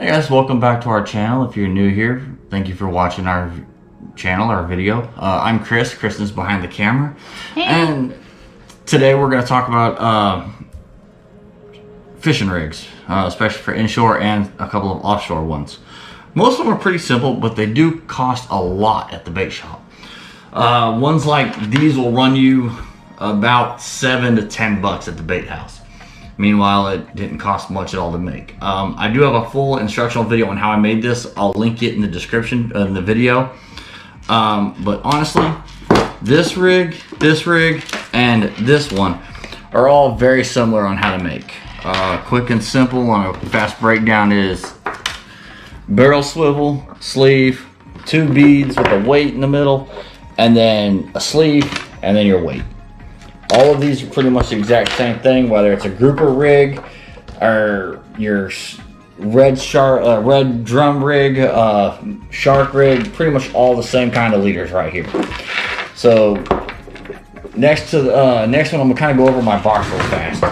Hey guys, welcome back to our channel. If you're new here, thank you for watching our channel, our video. I'm Chris. Kristen's behind the camera. Hey. And today we're going to talk about fishing rigs, especially for inshore and a couple of offshore ones. Most of them are pretty simple, but they do cost a lot at the bait shop. Ones like these will run you about $7 to $10 at the bait house. Meanwhile, it didn't cost much at all to make. I do have a full instructional video on how I made this. I'll link it in the description in the video. But honestly, this rig, and this one are all very similar on how to make. Quick and simple on a fast breakdown is barrel swivel, sleeve, 2 beads with a weight in the middle, and then a sleeve, and then your weight. All of these are pretty much the exact same thing, whether it's a grouper rig or your red drum rig, shark rig, pretty much all the same kind of leaders right here. So next to the next one, I'm gonna kind of go over my box real fast.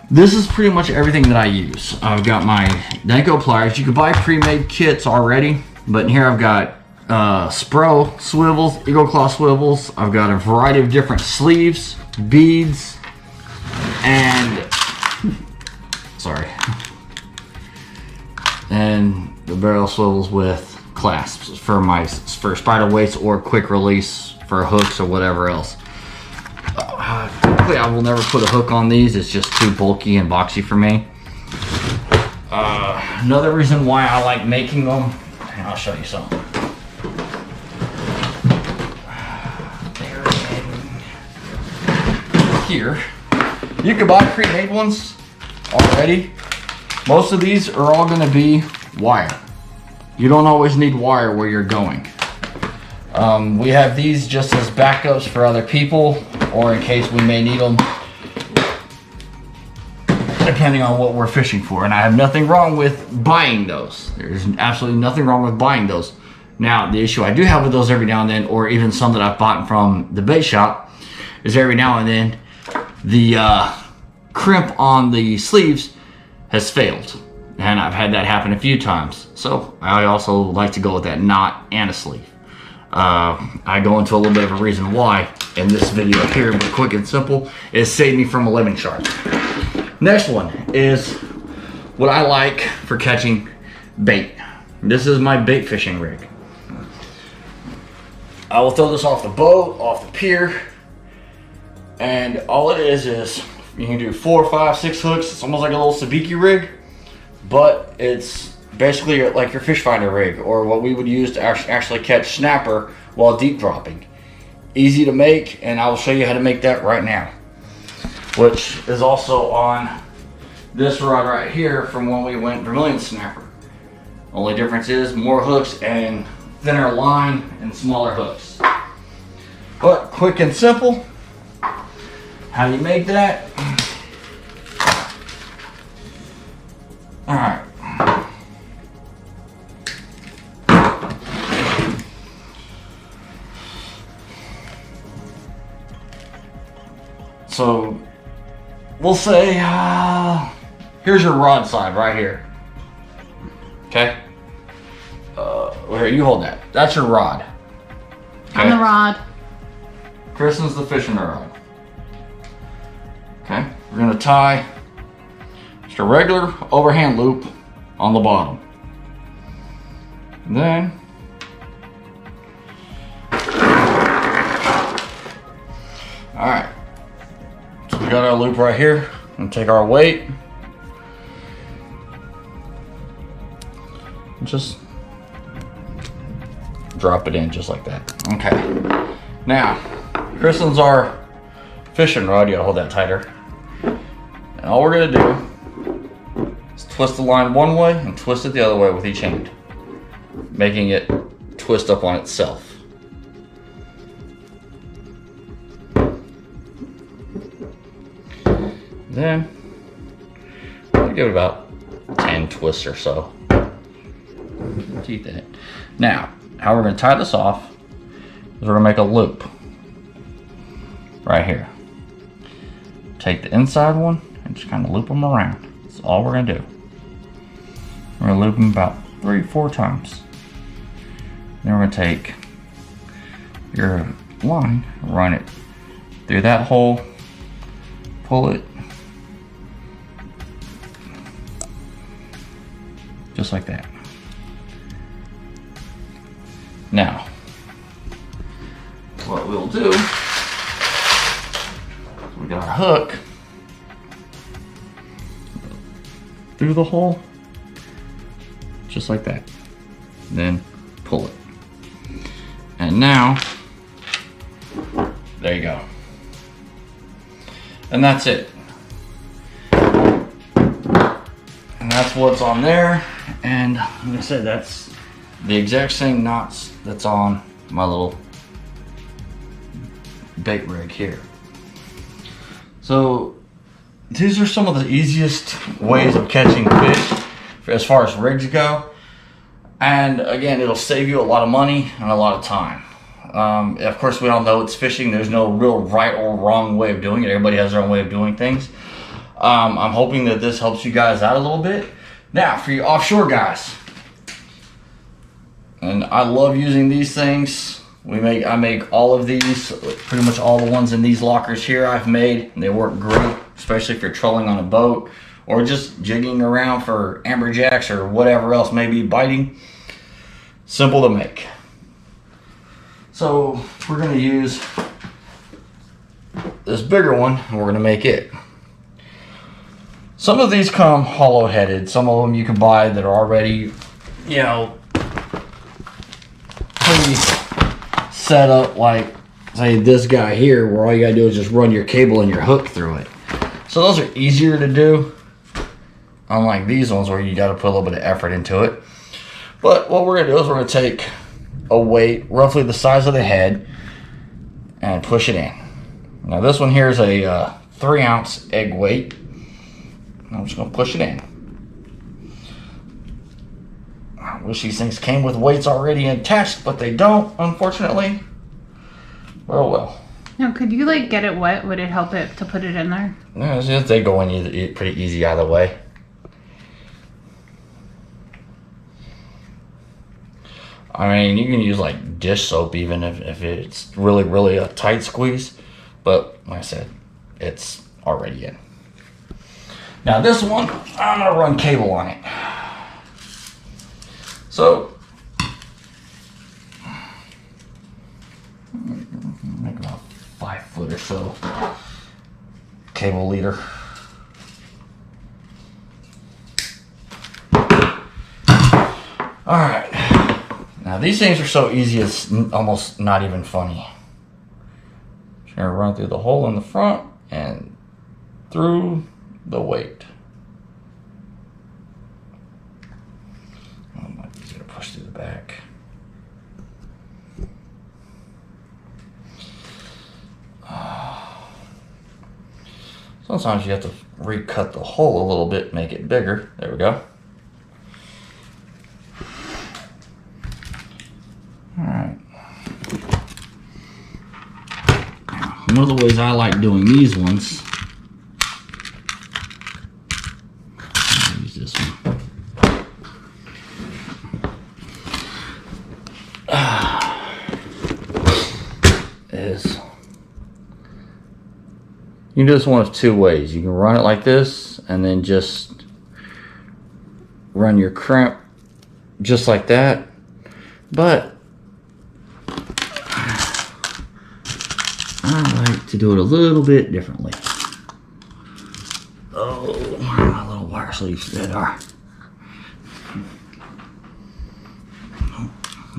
This is pretty much everything that I use. I've got my Danko pliers. You can buy pre-made kits already, but in here I've got Spro swivels, Eagle Claw swivels. I've got a variety of different sleeves, beads, and and the barrel swivels with clasps for spider weights or quick release for hooks or whatever else. Typically I will never put a hook on these. It's just too bulky and boxy for me. Another reason why I like making them, and I'll show you something. Here, you can buy pre-made ones already. Most of these are all going to be wire. You don't always need wire where you're going. We have these just as backups for other people, or in case we may need them, depending on what we're fishing for. And I have nothing wrong with buying those. There's absolutely nothing wrong with buying those. Now, the issue I do have with those every now and then, or even some that I've bought from the bait shop, is every now and then the crimp on the sleeves has failed, and I've had that happen a few times. So I also like to go with that knot and a sleeve. I go into a little bit of a reason why in this video here, but quick and simple, is save me from a lemon shark. Next one is what I like for catching bait. This is my bait fishing rig. I will throw this off the boat, off the pier, and all it is you can do 4, 5, 6 hooks. It's almost like a little sabiki rig, but it's basically like your fish finder rig, or what we would use to actually catch snapper while deep dropping. Easy to make, and I will show you how to make that right now, which is also on this rod right here from when we went vermilion snapper. Only difference is more hooks and thinner line and smaller hooks. But quick and simple. How do you make that? All right. So we'll say, here's your rod side right here. Okay. Here, you hold that. That's your rod. Okay? I'm the rod. Kristen's the fishing rod. Okay, we're gonna tie just a regular overhand loop on the bottom. And then all right, so we got our loop right here. And take our weight and just drop it in just like that. Okay, now Kristen's our fishing rod. You gotta hold that tighter. And all we're gonna do is twist the line one way and twist it the other way with each hand, making it twist up on itself. Then I'll give it about 10 twists or so. Teeth in it. Now, how we're gonna tie this off is we're gonna make a loop right here. Take the inside one and just kind of loop them around. That's all we're gonna do. We're gonna loop them about 3-4 times. Then we're gonna take your line, run it through that hole, pull it, just like that. Now, what we'll do, we got our hook through the hole, just like that. Then pull it. And now, there you go. And that's it. And that's what's on there. And like I said, that's the exact same knots that's on my little bait rig here. So these are some of the easiest ways of catching fish as far as rigs go. And again, it'll save you a lot of money and a lot of time. Of course, we all know it's fishing. There's no real right or wrong way of doing it. Everybody has their own way of doing things. I'm hoping that this helps you guys out a little bit. Now, for you offshore guys, and I love using these things. I make all of these, pretty much all the ones in these lockers here I've made. They work great, especially if you're trolling on a boat or just jigging around for amberjacks or whatever else may be biting. Simple to make. So we're gonna use this bigger one and we're gonna make it. Some of these come hollow headed. Some of them you can buy that are already, you know, pretty set up, like say this guy here, where all you gotta do is just run your cable and your hook through it. So those are easier to do, unlike these ones where you gotta put a little bit of effort into it. But what we're gonna do is we're gonna take a weight roughly the size of the head and push it in. Now this one here is a 3-ounce egg weight. I'm just gonna push it in. I wish these things came with weights already attached, but they don't, unfortunately. Oh well. Now, could you like get it wet? Would it help it to put it in there? No, they go in pretty easy either way. I mean, you can use like dish soap even if it's really a tight squeeze. But like I said, it's already in. Now this one, I'm gonna run cable on it. So, make about 5 foot or so cable leader. All right. Now these things are so easy, it's almost not even funny. Just gonna run through the hole in the front and through the weight. Oh, it might be easier to push through the back. Sometimes you have to recut the hole a little bit, make it bigger. There we go. Alright. One of the ways I like doing these ones, I'll use this one. Is you can do this one of 2 ways. You can run it like this and then just run your crimp just like that. But I like to do it a little bit differently. Oh, my little wire sleeves that are. Oh,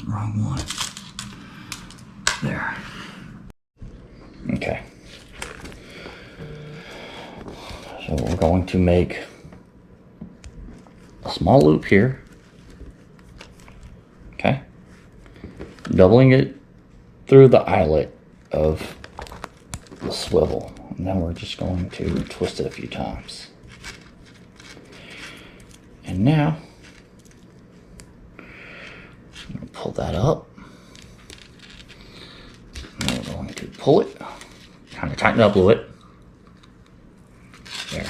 wrong one. There. Okay. So we're going to make a small loop here. Okay. Doubling it through the eyelet of the swivel. And then we're just going to twist it a few times. And now, I'm going to pull that up. And we're going to pull it, kind of tighten up a little bit. There.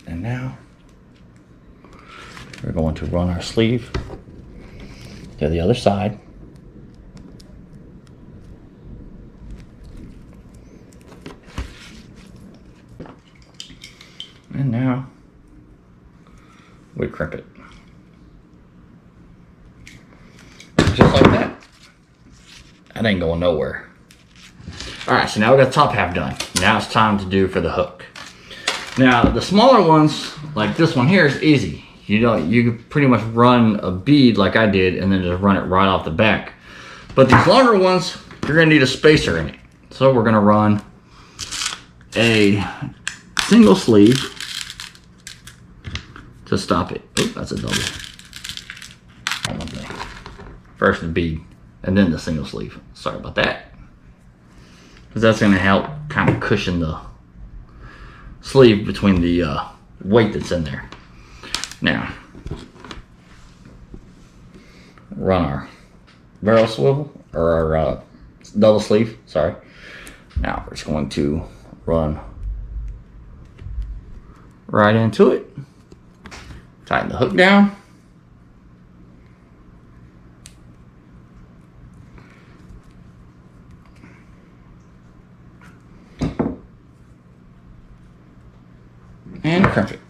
And now we're going to run our sleeve to the other side. And now we crimp it. Just like that. That ain't going nowhere. Alright, so now we got the top half done. Now it's time to do for the hook. Now the smaller ones, like this one here, is easy. You can pretty much run a bead like I did and then just run it right off the back. But these longer ones, you're gonna need a spacer in it. So we're gonna run a single sleeve to stop it. Oh, that's a double. First the bead and then the single sleeve. Sorry about that. Because that's gonna help kind of cushion the sleeve between the weight that's in there. Now, run our barrel swivel, or our double sleeve, sorry. Now we're just going to run right into it. Tighten the hook down. And crimp it.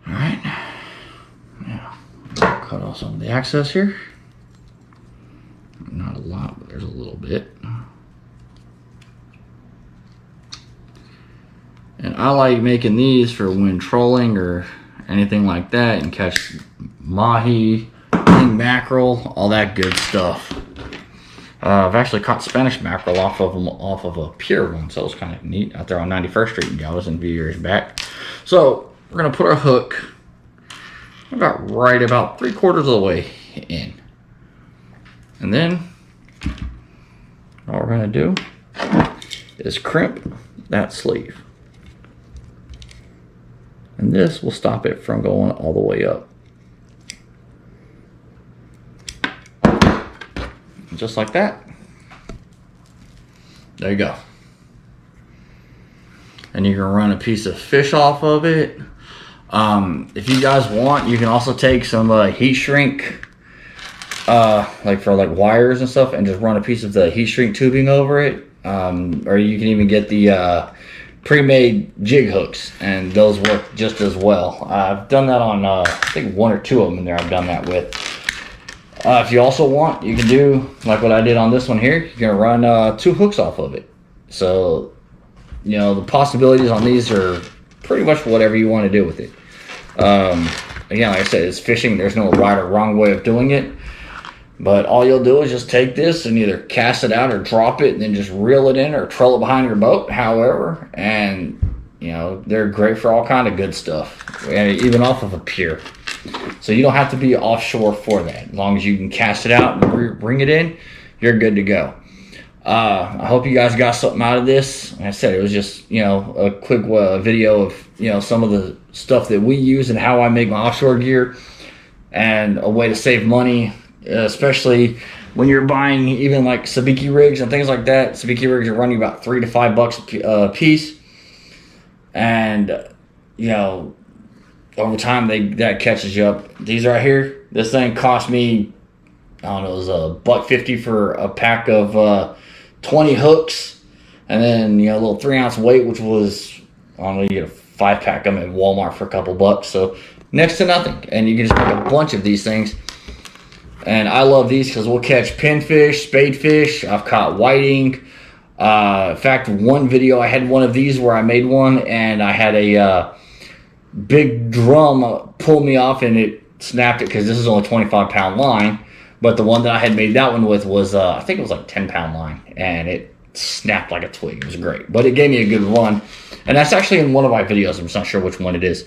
Alright. Now, cut off some of the excess here. Not a lot, but there's a little bit. And I like making these for when trolling or anything like that and catch mahi, king mackerel, all that good stuff. I've actually caught Spanish mackerel off of a pier once. That was kind of neat out there on 91st Street in Galveston a few years back. So we're gonna put our hook about 3/4 of the way in. And then all we're gonna do is crimp that sleeve. And this will stop it from going all the way up. Just like that. There you go. And you can run a piece of fish off of it. If you guys want, you can also take some heat shrink, like for wires and stuff, and just run a piece of the heat shrink tubing over it. Or you can even get the pre-made jig hooks, and those work just as well. I've done that on I think 1 or 2 of them in there. I've done that with. If you also want, you can do like what I did on this one here. You can run 2 hooks off of it. So you know, the possibilities on these are pretty much whatever you want to do with it. Again, like I said, it's fishing. There's no right or wrong way of doing it. But all you'll do is just take this and either cast it out or drop it and then just reel it in or trail it behind your boat, however. And, you know, they're great for all kind of good stuff, even off of a pier. So you don't have to be offshore for that. As long as you can cast it out and bring it in, you're good to go. I hope you guys got something out of this. Like I said, it was just, you know, a quick video of, you know, some of the stuff that we use and how I make my offshore gear, and a way to save money, especially when you're buying even like sabiki rigs and things like that. Sabiki rigs are running about $3 to $5 a piece, and you know, over time that catches you up. These right here, this thing cost me, I don't know, it was $1.50 for a pack of 20 hooks, and then, you know, a little 3-ounce weight, which was, I don't know, you get a 5-pack of them at Walmart for a couple bucks. So next to nothing, and you can just make a bunch of these things. And I love these because we'll catch pinfish, spadefish. I've caught whiting. In fact, one video I had one of these where I made one, and I had a big drum pull me off, and it snapped it because this is only 25-pound line. But the one that I had made that one with was, I think it was like 10-pound line, and it snapped like a twig. It was great, but it gave me a good run. And that's actually in one of my videos. I'm just not sure which one it is.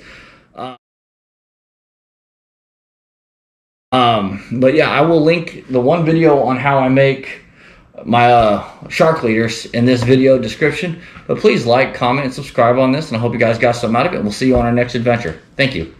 But yeah, I will link the one video on how I make my shark leaders in this video description. But please like, comment, and subscribe on this, and I hope you guys got something out of it. We'll see you on our next adventure. Thank you.